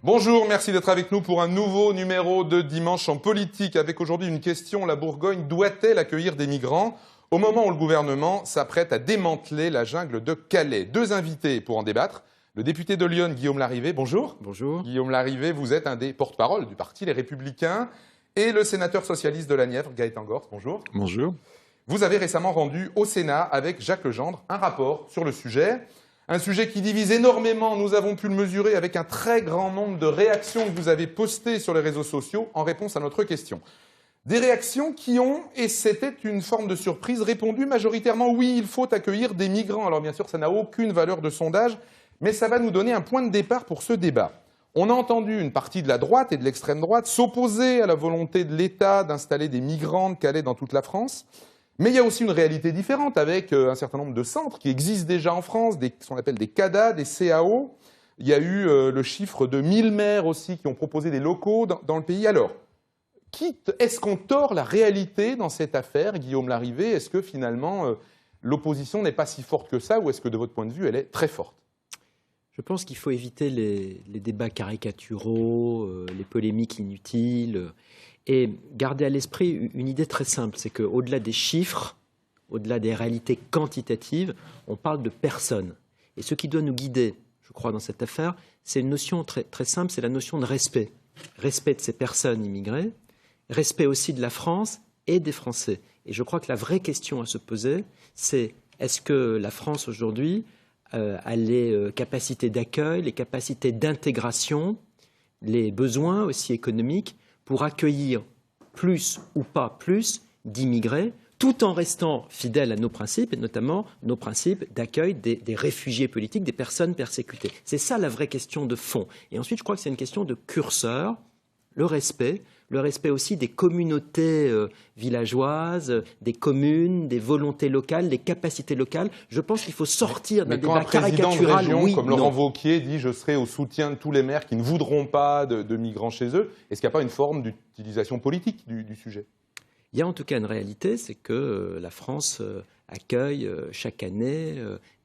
Bonjour, merci d'être avec nous pour un nouveau numéro de Dimanche en politique. Avec aujourd'hui une question, la Bourgogne doit-elle accueillir des migrants au moment où le gouvernement s'apprête à démanteler la jungle de Calais? Deux invités pour en débattre. Le député de Lyon, Guillaume Larrivé, bonjour. Bonjour. Guillaume Larrivé, vous êtes un des porte-parole du parti Les Républicains. Et le sénateur socialiste de la Nièvre, Gaëtan Gorce, bonjour. Bonjour. Vous avez récemment rendu au Sénat, avec Jacques Legendre, un rapport sur le sujet. Un sujet qui divise énormément, nous avons pu le mesurer avec un très grand nombre de réactions que vous avez postées sur les réseaux sociaux en réponse à notre question. Des réactions qui ont, et c'était une forme de surprise, répondu majoritairement oui, il faut accueillir des migrants. Alors bien sûr, ça n'a aucune valeur de sondage, mais ça va nous donner un point de départ pour ce débat. On a entendu une partie de la droite et de l'extrême droite s'opposer à la volonté de l'État d'installer des migrants de Calais dans toute la France. Mais il y a aussi une réalité différente avec un certain nombre de centres qui existent déjà en France, ce qu'on appelle des CADA, des CAO. Il y a eu le chiffre de 1000 maires aussi qui ont proposé des locaux dans le pays. Alors, est-ce qu'on tord la réalité dans cette affaire, Guillaume Larrivé? Est-ce que finalement l'opposition n'est pas si forte que ça ou est-ce que de votre point de vue elle est très forte? Je pense qu'il faut éviter les débats caricaturaux, les polémiques inutiles. Et garder à l'esprit une idée très simple, c'est qu'au-delà des chiffres, au-delà des réalités quantitatives, on parle de personnes. Et ce qui doit nous guider, je crois, dans cette affaire, c'est une notion très, très simple, c'est la notion de respect. Respect de ces personnes immigrées, respect aussi de la France et des Français. Et je crois que la vraie question à se poser, c'est est-ce que la France aujourd'hui a les capacités d'accueil, les capacités d'intégration, les besoins aussi économiques pour accueillir plus ou pas plus d'immigrés, tout en restant fidèle à nos principes, et notamment nos principes d'accueil des réfugiés politiques, des personnes persécutées. C'est ça la vraie question de fond. Et ensuite, je crois que c'est une question de curseur, le respect aussi des communautés villageoises, des communes, des volontés locales, des capacités locales. Je pense qu'il faut sortir d'un débat caricatural. Région, oui, comme Laurent Wauquiez dit, je serai au soutien de tous les maires qui ne voudront pas de migrants chez eux. Est-ce qu'il n'y a pas une forme d'utilisation politique du sujet? Il y a en tout cas une réalité, c'est que la France accueille chaque année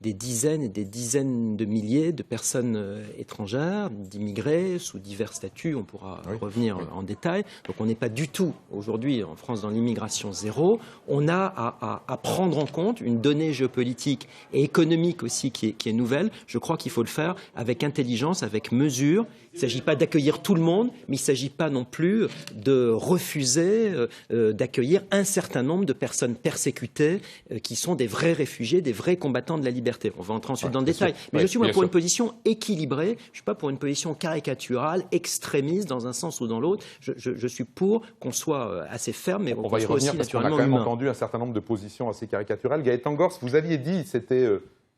des dizaines et des dizaines de milliers de personnes étrangères, d'immigrés sous divers statuts, on pourra revenir en détail. Donc on n'est pas du tout aujourd'hui en France dans l'immigration zéro. On a à prendre en compte une donnée géopolitique et économique aussi qui est nouvelle. Je crois qu'il faut le faire avec intelligence, avec mesure. Il ne s'agit pas d'accueillir tout le monde, mais il ne s'agit pas non plus de refuser d'accueillir un certain nombre de personnes persécutées qui sont des vrais réfugiés, des vrais combattants de la liberté. On va entrer ensuite dans le détail. Mais je suis moi pour une position équilibrée. Je ne suis pas pour une position caricaturale, extrémiste dans un sens ou dans l'autre. Je suis pour qu'on soit assez ferme, mais on va y revenir parce qu'on a quand même entendu un certain nombre de positions assez caricaturales. Gaëtan Gorce, vous aviez dit, c'était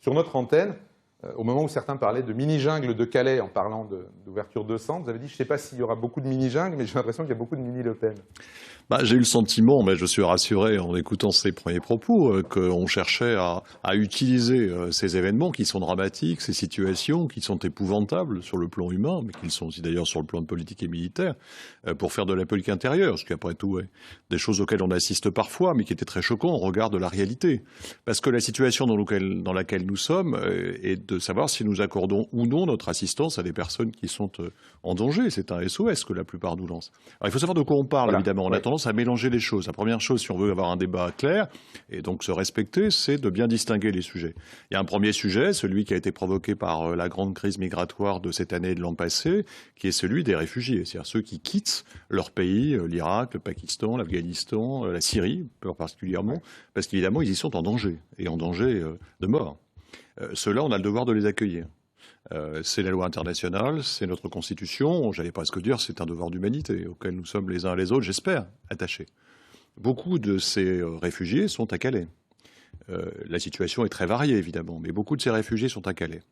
sur notre antenne, au moment où certains parlaient de mini-jungle de Calais en parlant d'ouverture de centres, vous avez dit, je ne sais pas s'il y aura beaucoup de mini-jungles, mais j'ai l'impression qu'il y a beaucoup de mini-Le Pen. J'ai eu le sentiment, mais je suis rassuré en écoutant ces premiers propos, qu'on cherchait à utiliser ces événements qui sont dramatiques, ces situations qui sont épouvantables sur le plan humain, mais qui le sont aussi d'ailleurs sur le plan politique et militaire, pour faire de la politique intérieure, ce qui après tout est des choses auxquelles on assiste parfois, mais qui étaient très choquants au regard de la réalité. Parce que la situation dans laquelle nous sommes est de savoir si nous accordons ou non notre assistance à des personnes qui sont en danger. C'est un SOS que la plupart nous lancent. Alors il faut savoir de quoi on parle, évidemment. On a tendance à mélanger les choses. La première chose, si on veut avoir un débat clair et donc se respecter, c'est de bien distinguer les sujets. Il y a un premier sujet, celui qui a été provoqué par la grande crise migratoire de cette année et de l'an passé, qui est celui des réfugiés, c'est-à-dire ceux qui quittent leur pays, l'Irak, le Pakistan, l'Afghanistan, la Syrie, plus particulièrement, parce qu'évidemment, ils y sont en danger, et en danger de mort. Ceux-là, on a le devoir de les accueillir. C'est la loi internationale, c'est notre constitution, j'allais presque dire c'est un devoir d'humanité auquel nous sommes les uns et les autres, j'espère, attachés. Beaucoup de ces réfugiés sont à Calais. La situation est très variée évidemment, mais beaucoup de ces réfugiés sont à Calais.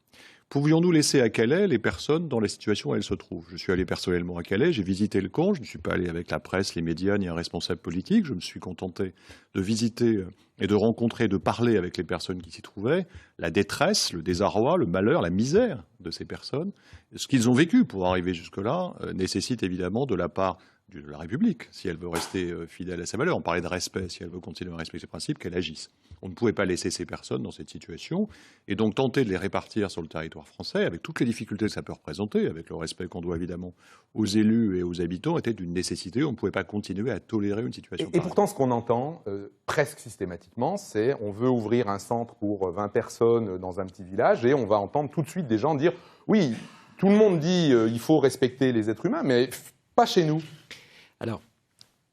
Pouvions-nous laisser à Calais les personnes dans la situation où elles se trouvent? Je suis allé personnellement à Calais, j'ai visité le camp, je ne suis pas allé avec la presse, les médias, ni un responsable politique, je me suis contenté de visiter et de rencontrer, de parler avec les personnes qui s'y trouvaient, la détresse, le désarroi, le malheur, la misère de ces personnes. Ce qu'ils ont vécu pour arriver jusque-là nécessite évidemment de la part de la République, si elle veut rester fidèle à ses valeurs. On parlait de respect, si elle veut continuer à respecter ses principes, qu'elle agisse. On ne pouvait pas laisser ces personnes dans cette situation, et donc tenter de les répartir sur le territoire français, avec toutes les difficultés que ça peut représenter, avec le respect qu'on doit évidemment aux élus et aux habitants, était une nécessité. On ne pouvait pas continuer à tolérer une situation Et pourtant, ce qu'on entend presque systématiquement, c'est on veut ouvrir un centre pour 20 personnes dans un petit village, et on va entendre tout de suite des gens dire « oui, tout le monde dit il faut respecter les êtres humains, mais pas chez nous ». Alors,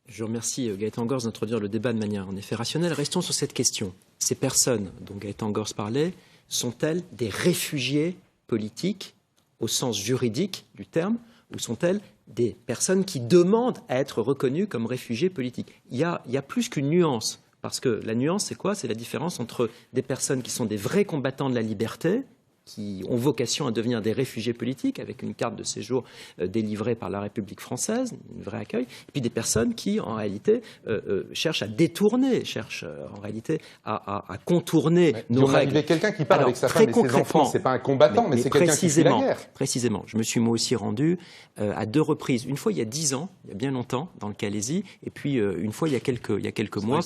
je remercie Gaëtan Gors d'introduire le débat de manière en effet rationnelle. Restons sur cette question. Ces personnes dont Gaëtan Gors parlait sont-elles des réfugiés politiques au sens juridique du terme, ou sont-elles des personnes qui demandent à être reconnues comme réfugiés politiques? Il y a plus qu'une nuance, parce que la nuance, c'est quoi? C'est la différence entre des personnes qui sont des vrais combattants de la liberté, qui ont vocation à devenir des réfugiés politiques, avec une carte de séjour délivrée par la République française, un vrai accueil, et puis des personnes qui, en réalité, cherchent à détourner, cherchent en réalité à contourner nos règles. Mais quelqu'un qui parle avec sa femme et ses enfants, c'est pas un combattant, mais c'est quelqu'un qui fait la guerre. Précisément. Je me suis moi aussi rendu à 2 reprises. Une fois il y a 10 ans, il y a bien longtemps, dans le Calaisis, et puis une fois il y a quelques mois,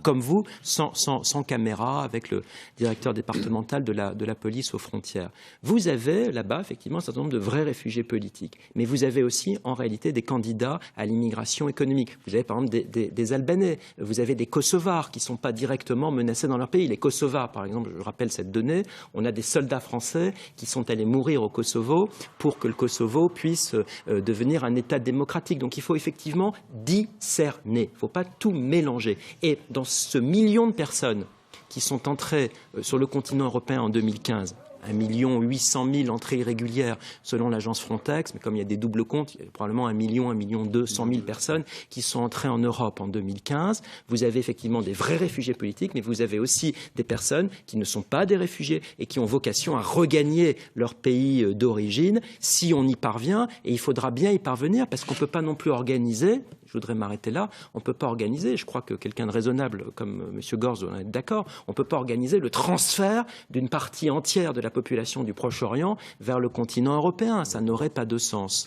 comme vous, sans caméra, avec le directeur départemental de la police aux frontières. Vous avez là-bas, effectivement, un certain nombre de vrais réfugiés politiques. Mais vous avez aussi, en réalité, des candidats à l'immigration économique. Vous avez, par exemple, des Albanais. Vous avez des Kosovars qui ne sont pas directement menacés dans leur pays. Les Kosovars, par exemple, je rappelle cette donnée, on a des soldats français qui sont allés mourir au Kosovo pour que le Kosovo puisse devenir un État démocratique. Donc, il faut effectivement discerner. Il ne faut pas tout mélanger. Et dans ce million de personnes qui sont entrées sur le continent européen en 2015, 1 800 000 entrées irrégulières selon l'agence Frontex, mais comme il y a des doubles comptes, il y a probablement 1 200 000 personnes qui sont entrées en Europe en 2015. Vous avez effectivement des vrais réfugiés politiques, mais vous avez aussi des personnes qui ne sont pas des réfugiés et qui ont vocation à regagner leur pays d'origine si on y parvient, et il faudra bien y parvenir, parce qu'on ne peut pas non plus organiser, je voudrais m'arrêter là, on ne peut pas organiser, je crois que quelqu'un de raisonnable comme M. Gors doit en être d'accord, on ne peut pas organiser le transfert d'une partie entière de la population du Proche-Orient vers le continent européen. Ça n'aurait pas de sens.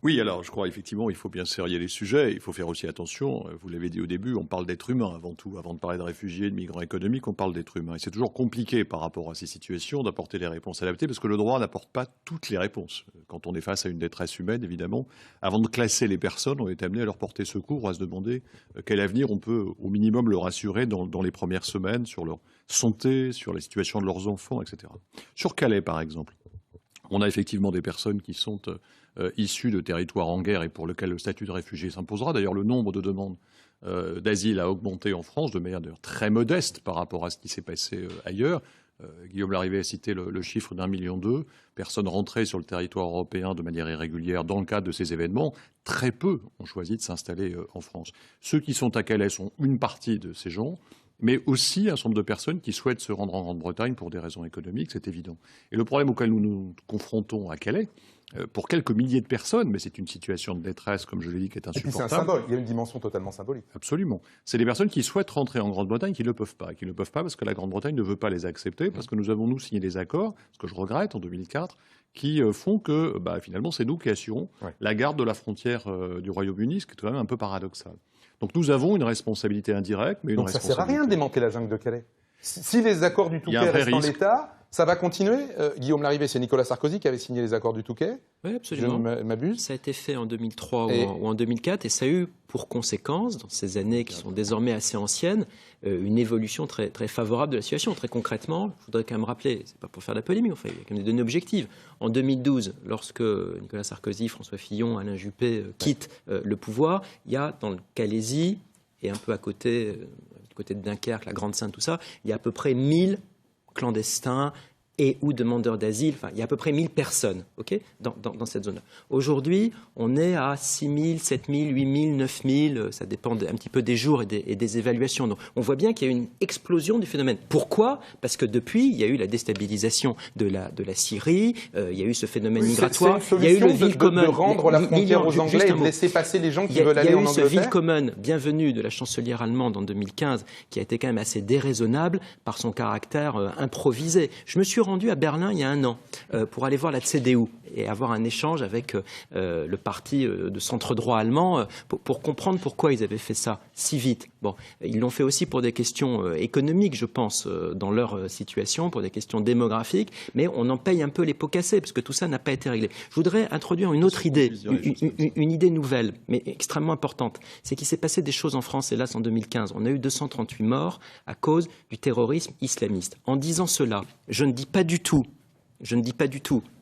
Oui, alors je crois effectivement il faut bien serrer les sujets, il faut faire aussi attention, vous l'avez dit au début, on parle d'êtres humains avant tout, avant de parler de réfugiés, de migrants économiques, on parle d'êtres humains. Et c'est toujours compliqué par rapport à ces situations d'apporter les réponses adaptées, parce que le droit n'apporte pas toutes les réponses. Quand on est face à une détresse humaine, évidemment, avant de classer les personnes, on est amené à leur porter secours, à se demander quel avenir on peut au minimum leur assurer dans les premières semaines, sur leur santé, sur la situation de leurs enfants, etc. Sur Calais, par exemple, on a effectivement des personnes qui sont issus de territoires en guerre et pour lesquels le statut de réfugié s'imposera. D'ailleurs, le nombre de demandes d'asile a augmenté en France de manière très modeste par rapport à ce qui s'est passé ailleurs. Guillaume Larrivé a cité le chiffre d'1,2 million de personnes rentrées sur le territoire européen de manière irrégulière dans le cadre de ces événements. Très peu ont choisi de s'installer en France. Ceux qui sont à Calais sont une partie de ces gens, mais aussi un certain nombre de personnes qui souhaitent se rendre en Grande-Bretagne pour des raisons économiques, c'est évident. Et le problème auquel nous nous confrontons à Calais, pour quelques milliers de personnes, mais c'est une situation de détresse, comme je l'ai dit, qui est insupportable. Et puis c'est un symbole, il y a une dimension totalement symbolique. Absolument. C'est des personnes qui souhaitent rentrer en Grande-Bretagne, qui ne le peuvent pas. Qui ne le peuvent pas parce que la Grande-Bretagne ne veut pas les accepter, parce que nous avons, nous, signé des accords, ce que je regrette, en 2004, qui font que, finalement, c'est nous qui assurons la garde de la frontière du Royaume-Uni, ce qui est quand même un peu paradoxal. Donc nous avons une responsabilité indirecte, mais une responsabilité... Donc ça ne sert à rien de démanteler la jungle de Calais. Si les accords du Touquet restent en l'état, ça va continuer. Guillaume Larrivé, c'est Nicolas Sarkozy qui avait signé les accords du Touquet. Oui, absolument. Je m'abuse. Ça a été fait en 2003 ou en 2004, et ça a eu pour conséquence, dans ces années qui sont désormais assez anciennes, une évolution très, très favorable de la situation. Très concrètement, je voudrais quand même rappeler, c'est pas pour faire de la polémique, enfin, il y a quand même des données objectives. En 2012, lorsque Nicolas Sarkozy, François Fillon, Alain Juppé quittent le pouvoir, il y a dans le Calaisis, et un peu à côté, du côté de Dunkerque, la Grande-Sainte, tout ça, il y a à peu près 1000 clandestins et ou demandeurs d'asile. Enfin, il y a à peu près 1000 personnes dans cette zone-là. Aujourd'hui, on est à 6 000, 7 000, 8 000, 9 000, ça dépend un petit peu des jours et des évaluations. Donc, on voit bien qu'il y a une explosion du phénomène. Pourquoi ? Parce que depuis, il y a eu la déstabilisation de la Syrie, il y a eu ce phénomène migratoire, il y a eu le ville commun. De rendre la frontière aux Anglais et de laisser passer les gens qui veulent aller en Angleterre. Il y a eu ce ville commun bienvenu de la chancelière allemande en 2015 qui a été quand même assez déraisonnable par son caractère improvisé. Je me suis rendu à Berlin il y a un an pour aller voir la CDU et avoir un échange avec le parti de centre-droit allemand pour comprendre pourquoi ils avaient fait ça si vite. Bon, ils l'ont fait aussi pour des questions économiques, je pense, dans leur situation, pour des questions démographiques, mais on en paye un peu les pots cassés, parce que tout ça n'a pas été réglé. Je voudrais introduire une autre idée, une idée nouvelle, mais extrêmement importante. C'est qu'il s'est passé des choses en France, hélas, en 2015. On a eu 238 morts à cause du terrorisme islamiste. En disant cela, je ne dis pas du tout,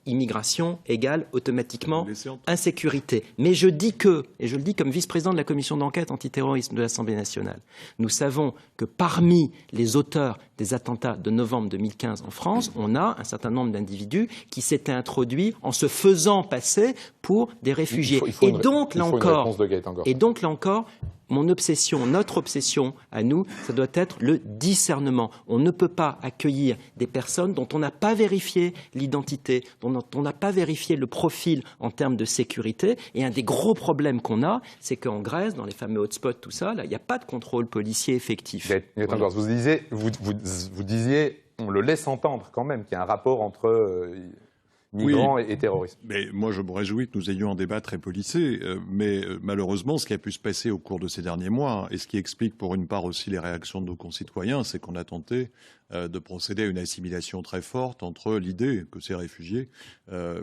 immigration égale automatiquement insécurité. Mais je dis que, et je le dis comme vice-président de la commission d'enquête antiterrorisme de l'Assemblée nationale, nous savons que parmi les auteurs des attentats de novembre 2015 en France, on a un certain nombre d'individus qui s'étaient introduits en se faisant passer pour des réfugiés. Et donc là encore, mon obsession, notre obsession à nous, ça doit être le discernement. On ne peut pas accueillir des personnes dont on n'a pas vérifié l'identité, dont on n'a pas vérifié le profil en termes de sécurité. Et un des gros problèmes qu'on a, c'est qu'en Grèce, dans les fameux hotspots, tout ça, là, il n'y a pas de contrôle policier effectif. Voilà. Vous disiez, on le laisse entendre quand même, qu'il y a un rapport entre migrants et terrorisme. Mais moi, je me réjouis que nous ayons un débat très policé. Mais malheureusement, ce qui a pu se passer au cours de ces derniers mois, et ce qui explique pour une part aussi les réactions de nos concitoyens, c'est qu'on a tenté de procéder à une assimilation très forte entre l'idée que ces réfugiés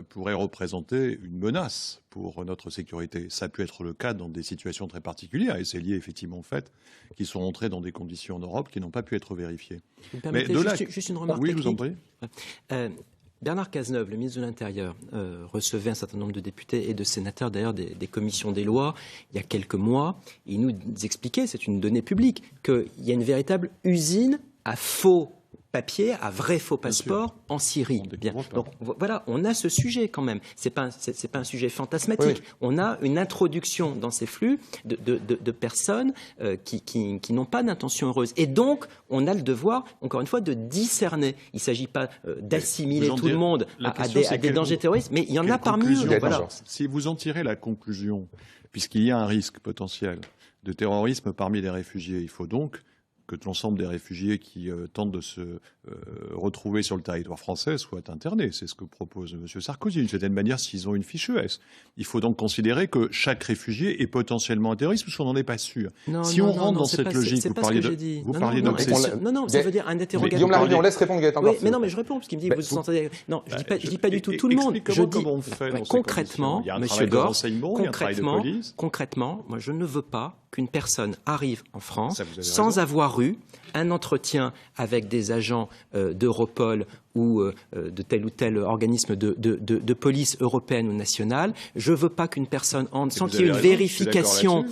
pourraient représenter une menace pour notre sécurité. Ça a pu être le cas dans des situations très particulières, et c'est lié effectivement au fait qu'ils sont entrés dans des conditions en Europe qui n'ont pas pu être vérifiées. Vous me permettez juste une remarque technique. Oui, je vous en prie. Bernard Cazeneuve, le ministre de l'Intérieur, recevait un certain nombre de députés et de sénateurs, d'ailleurs des commissions des lois, il y a quelques mois. Il nous expliquait, c'est une donnée publique, qu'il y a une véritable usine à faux papier, à vrai faux passeport en Syrie. Bien. Donc voilà, on a ce sujet quand même. C'est pas un sujet fantasmatique. Oui. On a une introduction dans ces flux de personnes qui n'ont pas d'intention heureuse. Et donc, on a le devoir, encore une fois, de discerner. Il ne s'agit pas d'assimiler tout le monde à des dangers terroristes, mais il y en a parmi eux. Voilà. Si vous en tirez la conclusion, puisqu'il y a un risque potentiel de terrorisme parmi les réfugiés, il faut donc que l'ensemble des réfugiés qui tentent de se retrouver sur le territoire français soient internés. C'est ce que propose M. Sarkozy. D'une certaine manière, s'ils ont une fiche ES. Il faut donc considérer que chaque réfugié est potentiellement un terroriste, parce qu'on n'en est pas sûr. Si on rentre dans cette logique, vous parliez d'obsession. Non, ça veut dire un interrogatoire. Guillaume Larivy, on laisse répondre Gaëtan Garcia. Mais non, mais je réponds, parce qu'il me dit, vous entendez. Non, je ne dis pas du tout tout le monde. Je dis concrètement, M. Gors, concrètement, moi, je ne veux pas qu'une personne arrive en France sans avoir eu un entretien avec des agents d'Europol ou de tel ou tel organisme de police européenne ou nationale. Je ne veux pas qu'une personne entre sans qu'il y ait une vérification,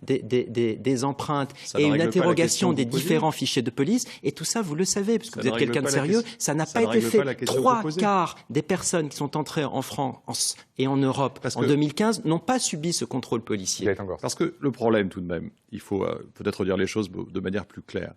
des empreintes et une interrogation des différents fichiers de police. Et tout ça, vous le savez, parce que vous êtes quelqu'un de sérieux, ça n'a pas été fait. 3/4 des personnes qui sont entrées en France et en Europe en 2015 n'ont pas subi ce contrôle policier. Parce que le problème, tout de même, il faut peut-être dire les choses de manière plus claire.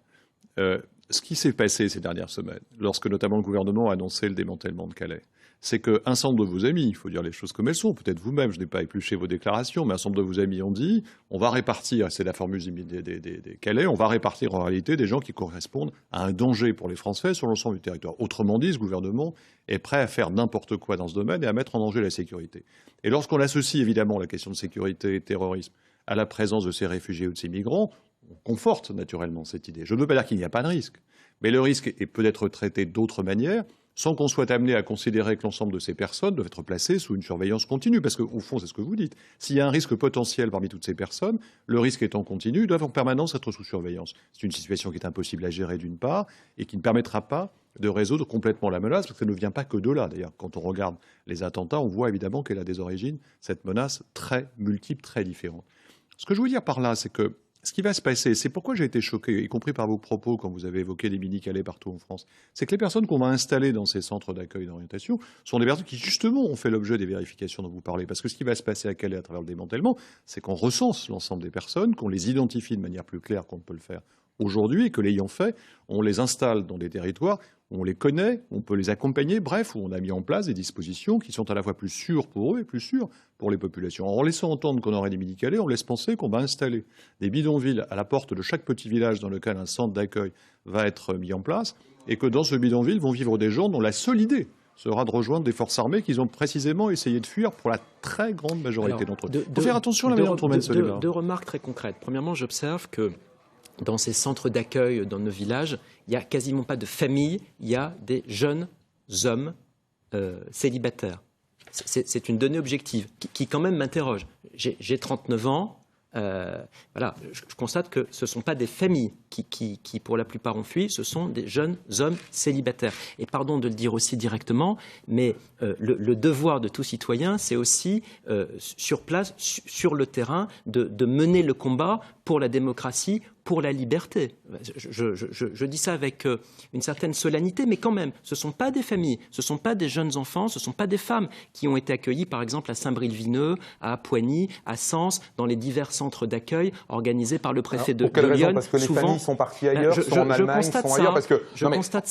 Ce qui s'est passé ces dernières semaines, lorsque notamment le gouvernement a annoncé le démantèlement de Calais, c'est qu'un certain nombre de vos amis, il faut dire les choses comme elles sont, peut-être vous-même, je n'ai pas épluché vos déclarations, mais un certain nombre de vos amis ont dit, on va répartir, c'est la formule des Calais, on va répartir en réalité des gens qui correspondent à un danger pour les Français sur l'ensemble du territoire. Autrement dit, ce gouvernement est prêt à faire n'importe quoi dans ce domaine et à mettre en danger la sécurité. Et lorsqu'on associe évidemment la question de sécurité et terrorisme à la présence de ces réfugiés ou de ces migrants, on conforte naturellement cette idée. Je ne veux pas dire qu'il n'y a pas de risque, mais le risque est peut-être traité d'autres manières, sans qu'on soit amené à considérer que l'ensemble de ces personnes doivent être placées sous une surveillance continue. Parce qu'au fond, c'est ce que vous dites. S'il y a un risque potentiel parmi toutes ces personnes, le risque étant continu, ils doivent en permanence être sous surveillance. C'est une situation qui est impossible à gérer d'une part, et qui ne permettra pas de résoudre complètement la menace, parce que ça ne vient pas que de là. D'ailleurs, quand on regarde les attentats, on voit évidemment qu'elle a des origines, cette menace très multiple, très différente. Ce que je veux dire par là, c'est que ce qui va se passer, c'est pourquoi j'ai été choqué, y compris par vos propos quand vous avez évoqué des mini-Calais partout en France, c'est que les personnes qu'on va installer dans ces centres d'accueil d'orientation sont des personnes qui, justement, ont fait l'objet des vérifications dont vous parlez. Parce que ce qui va se passer à Calais à travers le démantèlement, c'est qu'on recense l'ensemble des personnes, qu'on les identifie de manière plus claire qu'on ne peut le faire aujourd'hui et que l'ayant fait, on les installe dans des territoires où on les connaît, on peut les accompagner, bref, où on a mis en place des dispositions qui sont à la fois plus sûres pour eux et plus sûres pour les populations. En laissant entendre qu'on aurait des Midi-Calais, on laisse penser qu'on va installer des bidonvilles à la porte de chaque petit village dans lequel un centre d'accueil va être mis en place et que dans ce bidonville vont vivre des gens dont la seule idée sera de rejoindre des forces armées qu'ils ont précisément essayé de fuir pour la très grande majorité d'entre eux. Il faut faire attention à la manière dont on mène ce débat. Deux remarques très concrètes. Premièrement, j'observe que dans ces centres d'accueil dans nos villages, il n'y a quasiment pas de famille, il y a des jeunes hommes célibataires. C'est une donnée objective qui quand même m'interroge. J'ai 39 ans. Voilà, je constate que ce ne sont pas des familles qui, pour la plupart, ont fui, ce sont des jeunes hommes célibataires. Et pardon de le dire aussi directement, mais le devoir de tout citoyen, c'est aussi, sur place, sur le terrain, de mener le combat pour la démocratie, pour la liberté. Je dis ça avec une certaine solennité, mais quand même, ce ne sont pas des familles, ce ne sont pas des jeunes enfants, ce ne sont pas des femmes qui ont été accueillies, par exemple, à Saint-Bril-Vineux, à Poigny, à Sens, dans les divers centres d'accueil organisés par le préfet de Lyon. Parce que les familles sont parties ailleurs, sont en Allemagne, sont ailleurs. Parce que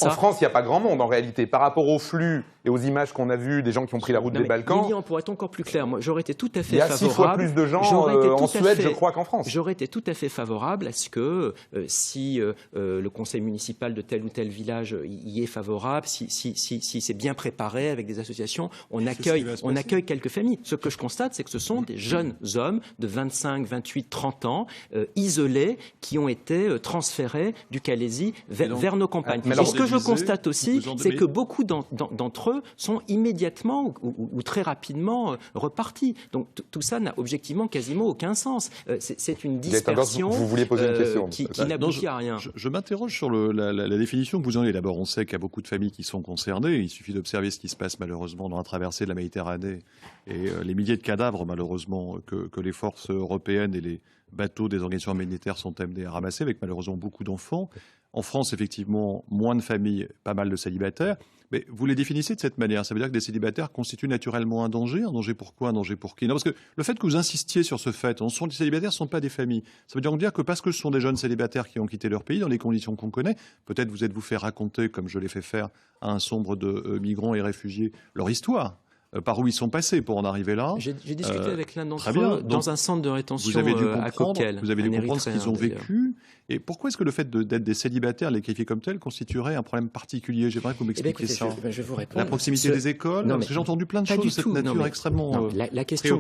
en France, il n'y a pas grand monde en réalité. Par rapport au flux et aux images qu'on a vues des gens qui ont pris la route des Balkans. Lilian, pour être encore plus clair, moi, j'aurais été tout à fait favorable. Il y a 6 fois plus de gens en Suède, je crois, qu'en France. J'aurais été tout à fait favorable à ce que si le conseil municipal de tel ou tel village y est favorable, si c'est bien préparé avec des associations, on accueille quelques familles. Ce que je constate, c'est que ce sont des jeunes hommes de 25, 28, 30 ans, isolés, qui ont été transférés du Calaisis vers nos campagnes. Et ce que je constate aussi, c'est que beaucoup d'entre eux sont immédiatement ou très rapidement repartis. Donc tout ça n'a objectivement quasiment aucun sens. C'est une dispersion vous vouliez poser une question, qui n'aboutit à rien. Je m'interroge sur la définition que vous en avez. D'abord, on sait qu'il y a beaucoup de familles qui sont concernées. Il suffit d'observer ce qui se passe malheureusement dans la traversée de la Méditerranée et les milliers de cadavres malheureusement que les forces européennes et les bateaux des organisations humanitaires sont amenés à ramasser, avec malheureusement beaucoup d'enfants. En France, effectivement, moins de familles, pas mal de célibataires. Mais vous les définissez de cette manière. Ça veut dire que les célibataires constituent naturellement un danger. Un danger pour quoi? Un danger pour qui? Non, parce que le fait que vous insistiez sur ce fait, les célibataires ne sont pas des familles. Ça veut donc dire que parce que ce sont des jeunes célibataires qui ont quitté leur pays dans les conditions qu'on connaît, peut-être vous êtes-vous fait raconter, comme je l'ai fait faire à un sombre de migrants et réfugiés, leur histoire. Par où ils sont passés pour en arriver là. J'ai discuté avec l'un d'entre eux dans un centre de rétention à Coquel. Vous avez dû comprendre ce qu'ils ont vécu. Et pourquoi est-ce que le fait d'être des célibataires, les qualifier comme tels, constituerait un problème particulier? J'aimerais que vous m'expliquiez ça. Je vais vous répondre. La proximité des écoles, parce que j'ai entendu plein de choses de cette nature extrêmement la question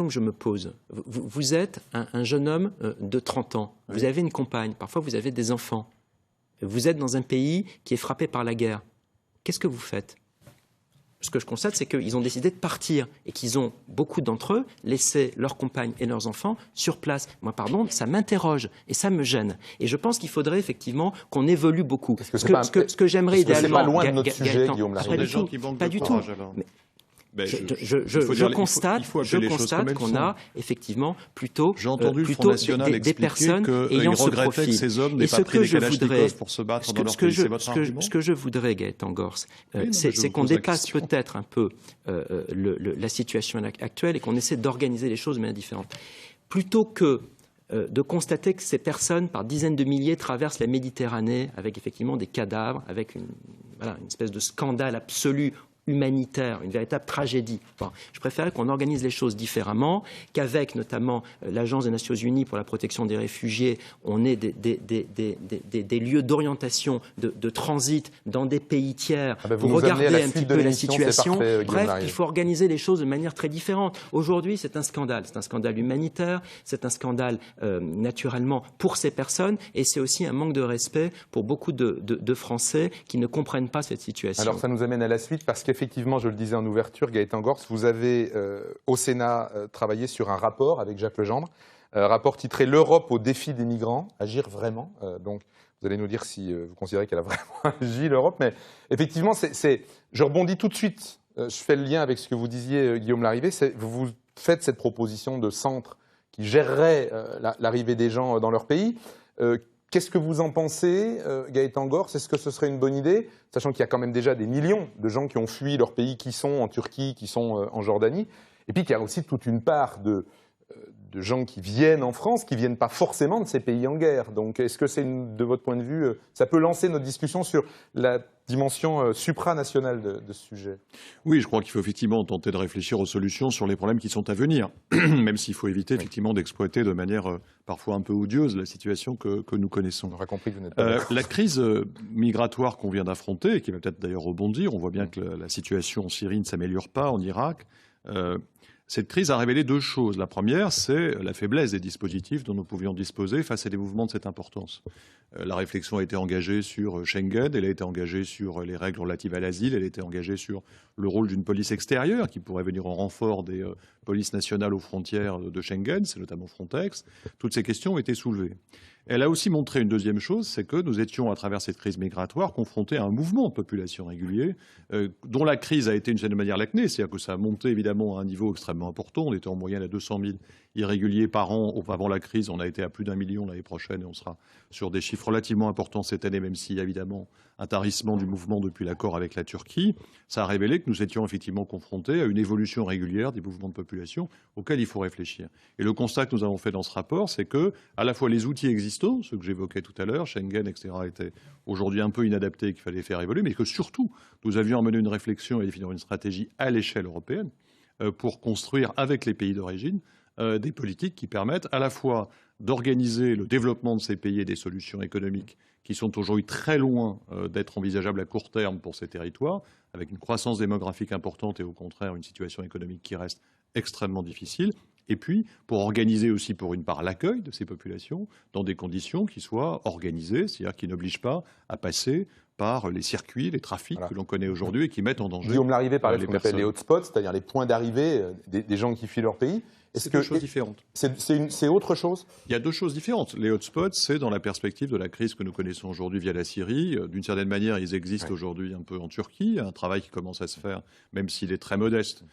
que je me pose, vous êtes un jeune homme de 30 ans, vous avez une compagne, parfois vous avez des enfants, vous êtes dans un pays qui est frappé par la guerre. Qu'est-ce que vous faites? Ce que je constate, c'est qu'ils ont décidé de partir et qu'ils ont, beaucoup d'entre eux, laissé leurs compagnes et leurs enfants sur place. Moi, pardon, ça m'interroge et ça me gêne. Et je pense qu'il faudrait effectivement qu'on évolue beaucoup. Ce que j'aimerais idéalement... C'est pas loin de notre sujet, Guillaume Larrivé. Pas du tout. Je constate qu'on a effectivement plutôt des personnes ayant ce profil. Que ces hommes n'aient pas pris des kalachnikovs pour se battre dans leur pays. C'est votre argument ? Ce que je voudrais, Gaëtan Gors, c'est qu'on dépasse peut-être un peu la situation actuelle et qu'on essaie d'organiser les choses de manière différente. Plutôt que de constater que ces personnes, par dizaines de milliers, traversent la Méditerranée avec effectivement des cadavres, avec une espèce de scandale absolu humanitaire, une véritable tragédie. Enfin, je préférerais qu'on organise les choses différemment, qu'avec notamment l'Agence des Nations Unies pour la protection des réfugiés, on ait des lieux d'orientation, de transit dans des pays tiers pour regarder un petit peu la situation. Bref, il faut organiser les choses de manière très différente. Aujourd'hui, c'est un scandale humanitaire, c'est un scandale naturellement pour ces personnes et c'est aussi un manque de respect pour beaucoup de Français qui ne comprennent pas cette situation. Alors ça nous amène à la suite parce qu'effectivement, je le disais en ouverture, Gaëtan Gors, vous avez au Sénat travaillé sur un rapport avec Jacques Legendre, rapport titré « L'Europe au défi des migrants, agir vraiment ». Donc vous allez nous dire si vous considérez qu'elle a vraiment agi, l'Europe. Mais effectivement, je rebondis tout de suite, je fais le lien avec ce que vous disiez, Guillaume Larrivé, vous faites cette proposition de centre qui gérerait l'arrivée des gens dans leur pays. Qu'est-ce que vous en pensez, Gaëtan Gors? Est-ce que ce serait une bonne idée, sachant qu'il y a quand même déjà des millions de gens qui ont fui leur pays, qui sont en Turquie, qui sont en Jordanie, et puis qu'il y a aussi toute une part de gens qui viennent en France, qui ne viennent pas forcément de ces pays en guerre. Donc est-ce que c'est, de votre point de vue, ça peut lancer notre discussion sur la dimension supranationale de ce sujet? Oui, je crois qu'il faut effectivement tenter de réfléchir aux solutions sur les problèmes qui sont à venir, même s'il faut éviter effectivement d'exploiter de manière parfois un peu odieuse la situation que nous connaissons. On aura compris que vous n'êtes pas d'accord. La crise migratoire qu'on vient d'affronter, et qui va peut-être d'ailleurs rebondir, on voit bien que la situation en Syrie ne s'améliore pas, en Irak. Cette crise a révélé deux choses. La première, c'est la faiblesse des dispositifs dont nous pouvions disposer face à des mouvements de cette importance. La réflexion a été engagée sur Schengen, elle a été engagée sur les règles relatives à l'asile, elle a été engagée sur le rôle d'une police extérieure qui pourrait venir en renfort des polices nationales aux frontières de Schengen, c'est notamment Frontex. Toutes ces questions ont été soulevées. Elle a aussi montré une deuxième chose, c'est que nous étions, à travers cette crise migratoire, confrontés à un mouvement de population régulier, dont la crise a été, d'une certaine manière, l'acné, c'est-à-dire que ça a monté évidemment à un niveau extrêmement important. On était en moyenne à 200 000 irréguliers par an. Avant la crise, on a été à plus d'1 million l'année prochaine et on sera sur des chiffres relativement importants cette année, même s'il y a évidemment un tarissement du mouvement depuis l'accord avec la Turquie. Ça a révélé que nous étions effectivement confrontés à une évolution régulière des mouvements de population auxquels il faut réfléchir. Et le constat que nous avons fait dans ce rapport, c'est que, à la fois les outils existants, ceux que j'évoquais tout à l'heure, Schengen, etc., étaient aujourd'hui un peu inadaptés et qu'il fallait faire évoluer, mais que surtout, nous avions mené une réflexion et définir une stratégie à l'échelle européenne pour construire avec les pays d'origine des politiques qui permettent à la fois d'organiser le développement de ces pays et des solutions économiques qui sont aujourd'hui très loin d'être envisageables à court terme pour ces territoires, avec une croissance démographique importante et au contraire une situation économique qui reste extrêmement difficile, et puis pour organiser aussi pour une part l'accueil de ces populations dans des conditions qui soient organisées, c'est-à-dire qui n'obligent pas à passer par les circuits, les trafics que l'on connaît aujourd'hui et qui mettent en danger Guillaume Larrivé parlait de ce qu'on appelle les personnes. hotspots, c'est-à-dire les points d'arrivée des gens qui fuient leur pays. C'est deux choses différentes. C'est autre chose? Il y a deux choses différentes. Les hotspots, c'est dans la perspective de la crise que nous connaissons aujourd'hui via la Syrie. D'une certaine manière, ils existent aujourd'hui un peu en Turquie. Un travail qui commence à se faire, même s'il est très modeste,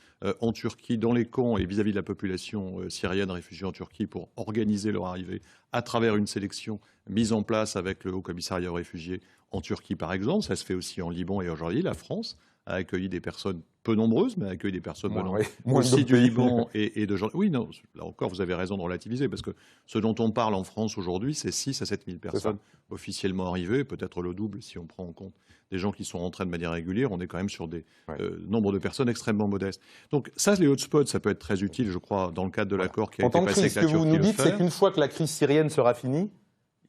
en Turquie, dans les camps et vis-à-vis de la population syrienne réfugiée en Turquie pour organiser leur arrivée à travers une sélection mise en place avec le Haut-Commissariat aux réfugiés en Turquie, par exemple. Ça se fait aussi en Liban et aujourd'hui. La France a accueilli des personnes peu nombreuses, mais a accueilli des personnes aussi du Liban et de gens. Oui, non, là encore, vous avez raison de relativiser, parce que ce dont on parle en France aujourd'hui, c'est 6 à 7 000 personnes officiellement arrivées, peut-être le double si on prend en compte des gens qui sont rentrés de manière régulière. On est quand même sur des nombres de personnes extrêmement modestes. Donc ça, les hotspots, ça peut être très utile, je crois, dans le cadre de l'accord qui a été passé avec la Turquie. Ce que vous nous dites, c'est qu'une fois que la crise syrienne sera finie,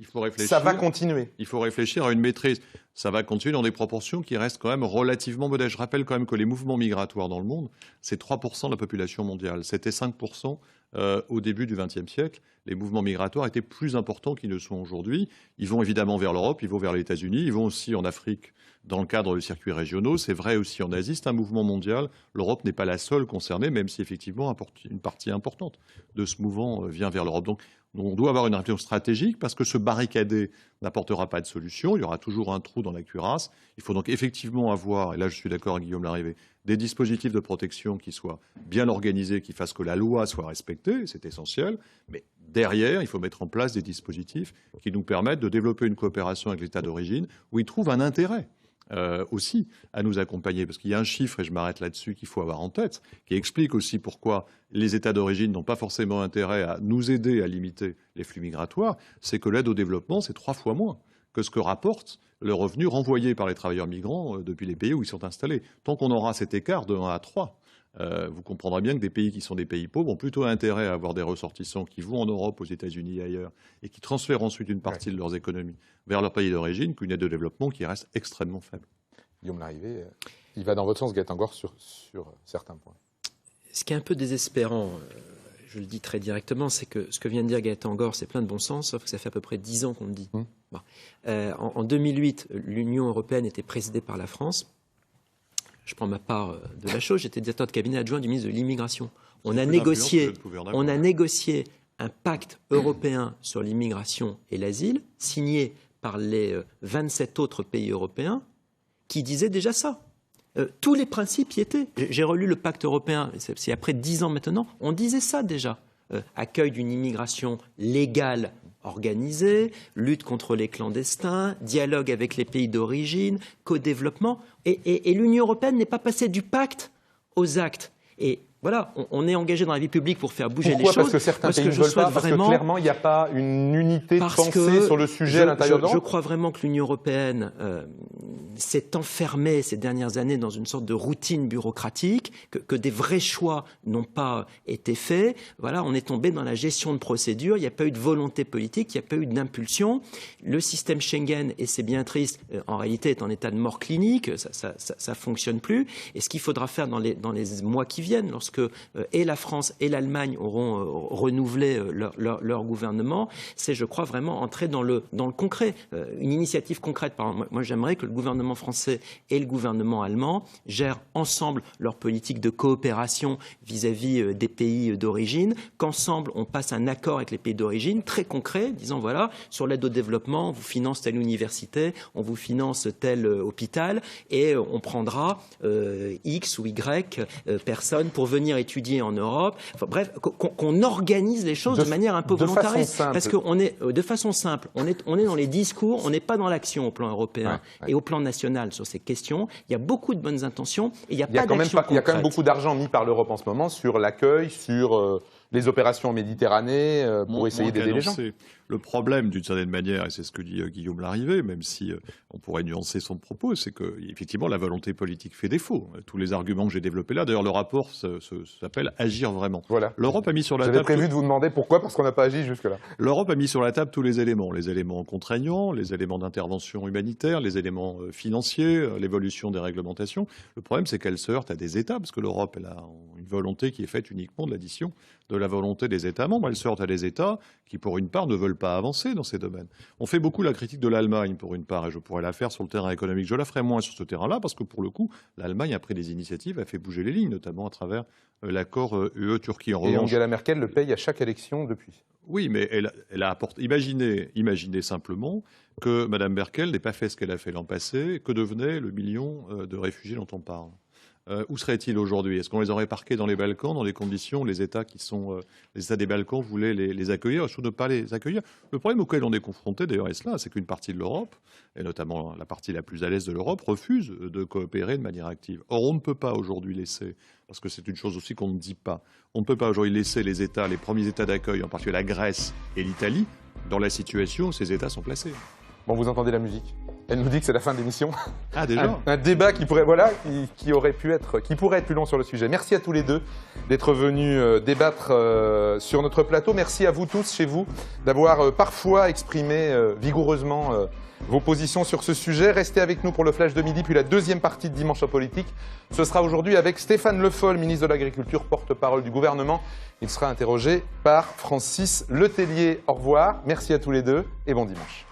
il faut réfléchir. Ça va continuer. Il faut réfléchir à une maîtrise. Ça va continuer dans des proportions qui restent quand même relativement modestes. Je rappelle quand même que les mouvements migratoires dans le monde, c'est 3% de la population mondiale. C'était 5% au début du XXe siècle. Les mouvements migratoires étaient plus importants qu'ils ne sont aujourd'hui. Ils vont évidemment vers l'Europe, ils vont vers les États-Unis, ils vont aussi en Afrique dans le cadre de circuits régionaux. C'est vrai aussi en Asie, c'est un mouvement mondial. L'Europe n'est pas la seule concernée, même si effectivement une partie importante de ce mouvement vient vers l'Europe. Donc on doit avoir une réflexion stratégique parce que se barricader n'apportera pas de solution. Il y aura toujours un trou dans la cuirasse. Il faut donc effectivement avoir, et là je suis d'accord avec Guillaume Larrivé, des dispositifs de protection qui soient bien organisés, qui fassent que la loi soit respectée, c'est essentiel. Mais derrière, il faut mettre en place des dispositifs qui nous permettent de développer une coopération avec l'État d'origine où ils trouvent un intérêt. Aussi à nous accompagner, parce qu'il y a un chiffre, et je m'arrête là-dessus, qu'il faut avoir en tête, qui explique aussi pourquoi les États d'origine n'ont pas forcément intérêt à nous aider à limiter les flux migratoires, c'est que l'aide au développement, c'est 3 fois moins que ce que rapporte le revenu renvoyé par les travailleurs migrants depuis les pays où ils sont installés. Tant qu'on aura cet écart de 1 à 3, vous comprendrez bien que des pays qui sont des pays pauvres ont plutôt intérêt à avoir des ressortissants qui vont en Europe, aux États-Unis et ailleurs, et qui transfèrent ensuite une partie de leurs économies vers leur pays d'origine, qu'une aide de développement qui reste extrêmement faible. Guillaume Larrivé, il va dans votre sens, Gaëtan Gors, sur certains points. Ce qui est un peu désespérant, je le dis très directement, c'est que ce que vient de dire Gaëtan Gors, c'est plein de bon sens, sauf que ça fait à peu près 10 ans qu'on le dit. Bon. En 2008, l'Union européenne était présidée par la France. Je prends ma part de la chose. J'étais directeur de cabinet adjoint du ministre de l'Immigration. On a négocié un pacte européen sur l'immigration et l'asile, signé par les 27 autres pays européens, qui disait déjà ça. Tous les principes y étaient. J'ai relu le pacte européen, c'est après 10 ans maintenant, on disait ça déjà. Accueil d'une immigration légale organisée, lutte contre les clandestins, dialogue avec les pays d'origine, co-développement. Et l'Union européenne n'est pas passée du pacte aux actes. Et Voilà, on est engagé dans la vie publique pour faire bouger les choses. Pourquoi ? Parce que certains pays ne veulent pas, parce que clairement, il n'y a pas une unité de pensée sur le sujet à l'intérieur de l'Europe. Je crois vraiment que l'Union européenne s'est enfermée ces dernières années dans une sorte de routine bureaucratique, que des vrais choix n'ont pas été faits. Voilà, on est tombé dans la gestion de procédures, il n'y a pas eu de volonté politique, il n'y a pas eu d'impulsion. Le système Schengen, et c'est bien triste, en réalité est en état de mort clinique, ça fonctionne plus. Et ce qu'il faudra faire dans les mois qui viennent, lorsque et la France et l'Allemagne auront renouvelé leur gouvernement, c'est, je crois, vraiment entrer dans le concret. Une initiative concrète. Par exemple, moi, j'aimerais que le gouvernement français et le gouvernement allemand gèrent ensemble leur politique de coopération vis-à-vis des pays d'origine, qu'ensemble, on passe un accord avec les pays d'origine, très concret, disant, voilà, sur l'aide au développement, on vous finance telle université, on vous finance tel hôpital, et on prendra X ou Y personnes pour venir étudier en Europe. Enfin, bref, qu'on organise les choses de manière un peu volontariste. Parce qu'on est de façon simple, on est dans les discours, on n'est pas dans l'action au plan européen et au plan national sur ces questions. Il y a beaucoup de bonnes intentions et il n'y a pas d'action concrète. Il y a quand même beaucoup d'argent mis par l'Europe en ce moment sur l'accueil, sur les opérations en Méditerranée pour essayer d'aider les gens. Le problème, d'une certaine manière, et c'est ce que dit Guillaume Larrivé, même si on pourrait nuancer son propos, c'est qu'effectivement, la volonté politique fait défaut. Tous les arguments que j'ai développés là, d'ailleurs, le rapport s'appelle « Agir vraiment ». Voilà. L'Europe a mis sur la table... J'avais prévu de vous demander pourquoi, parce qu'on n'a pas agi jusque-là. L'Europe a mis sur la table tous les éléments contraignants, les éléments d'intervention humanitaire, les éléments financiers, l'évolution des réglementations. Le problème, c'est qu'elle se heurte à des États, parce que l'Europe, elle a une volonté qui est faite uniquement de l'addition de la volonté des États membres. Elle se heurte à des États qui, pour une part, ne veulent pas avancer dans ces domaines. On fait beaucoup la critique de l'Allemagne, pour une part, et je pourrais la faire sur le terrain économique. Je la ferai moins sur ce terrain-là, parce que, pour le coup, l'Allemagne a pris des initiatives, a fait bouger les lignes, notamment à travers l'accord UE-Turquie. En revanche, Angela Merkel le paye à chaque élection depuis. Oui, mais elle a apporté... Imaginez simplement que Mme Merkel n'ait pas fait ce qu'elle a fait l'an passé, que devenait le million de réfugiés dont on parle. Où serait-il aujourd'hui? Est-ce qu'on les aurait parqués dans les Balkans, dans les conditions où les États des Balkans voulaient les accueillir, ou ne pas les accueillir? Le problème auquel on est confronté, d'ailleurs, est cela, c'est qu'une partie de l'Europe, et notamment la partie la plus à l'est de l'Europe, refuse de coopérer de manière active. Or, on ne peut pas aujourd'hui laisser, parce que c'est une chose aussi qu'on ne dit pas, on ne peut pas aujourd'hui laisser les États, les premiers États d'accueil, en particulier la Grèce et l'Italie, dans la situation où ces États sont placés. Bon, vous entendez la musique? Elle nous dit que c'est la fin de l'émission. Ah, déjà un débat qui pourrait être plus long sur le sujet. Merci à tous les deux d'être venus débattre sur notre plateau. Merci à vous tous chez vous d'avoir parfois exprimé vigoureusement vos positions sur ce sujet. Restez avec nous pour le Flash de midi, puis la deuxième partie de Dimanche en politique. Ce sera aujourd'hui avec Stéphane Le Foll, ministre de l'Agriculture, porte-parole du gouvernement. Il sera interrogé par Francis Letellier. Au revoir, merci à tous les deux et bon dimanche.